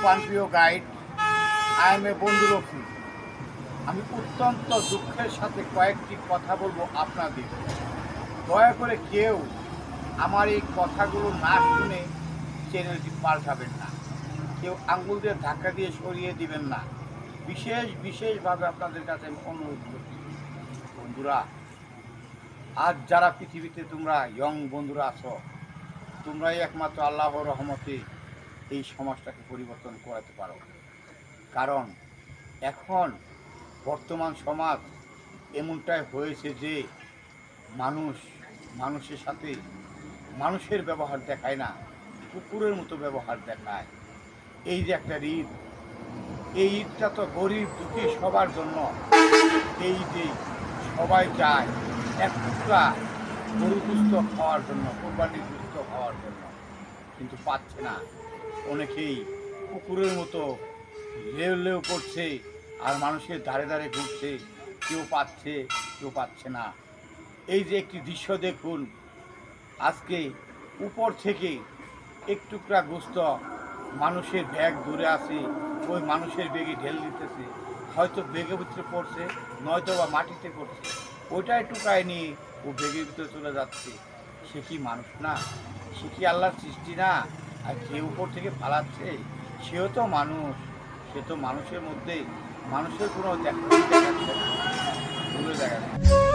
প্রাণপ্রিয় guide, I M A বন্ধু রফি। আমি অত্যন্ত দুঃখের সাথে কয়েকটি কথা বলবো আপনাদের। দয়া করে কেউ আমার এই কথাগুলো না শুনে চ্যানেলটি পাল্টাবেন না, কেউ আঙ্গুল দিয়ে ধাক্কা দিয়ে সরিয়ে দিবেন না। বিশেষভাবে আপনাদের কাছে আমি অনুরোধ করছি, বন্ধুরা, আজ যারা পৃথিবীতে তোমরা ইয়ং বন্ধুরা আছো, তোমরাই একমাত্র আল্লাহর রহমতে এই সমাজটাকে পরিবর্তন করাতে পারো। কারণ এখন বর্তমান সমাজ এমনটাই হয়েছে যে মানুষের সাথে মানুষের ব্যবহার দেখায় না, কুকুরের মতো ব্যবহার দেখায়। এই যে একটা ঈদ, এই ঈদটা তো গরিব দুঃখী সবার জন্য। এই যে সবাই চায় এক টুকরা গরু দুস্থ খাওয়ার জন্য, কোরবানির দুস্থ খাওয়ার জন্য, কিন্তু পাচ্ছে না। অনেকেই কুকুরের মতো লেউ করছে আর মানুষের ধারে ধারে ঘুরছে, কেউ পাচ্ছে কেউ পাচ্ছে না। এই যে একটি দৃশ্য দেখুন, আজকে উপর থেকে এক টুকরা গোস্ত মানুষের ব্যাগ দূরে আসে, ওই মানুষের ব্যাগে ঢেল দিতেছে, হয়তো ব্যাগের ভিতরে পড়ছে, নয়তো বা মাটিতে পড়ছে, ওইটাই টুকায় নিয়ে ও ব্যাগের ভিতরে চলে যাচ্ছে। সে কি মানুষ না? সে কি আল্লাহর সৃষ্টি না? আর যে উপর থেকে ফালাচ্ছে সেও তো মানুষ, সে তো মানুষের মধ্যে মানুষের কোনো দেখাচ্ছে না, ভুলে দেখাচ্ছে।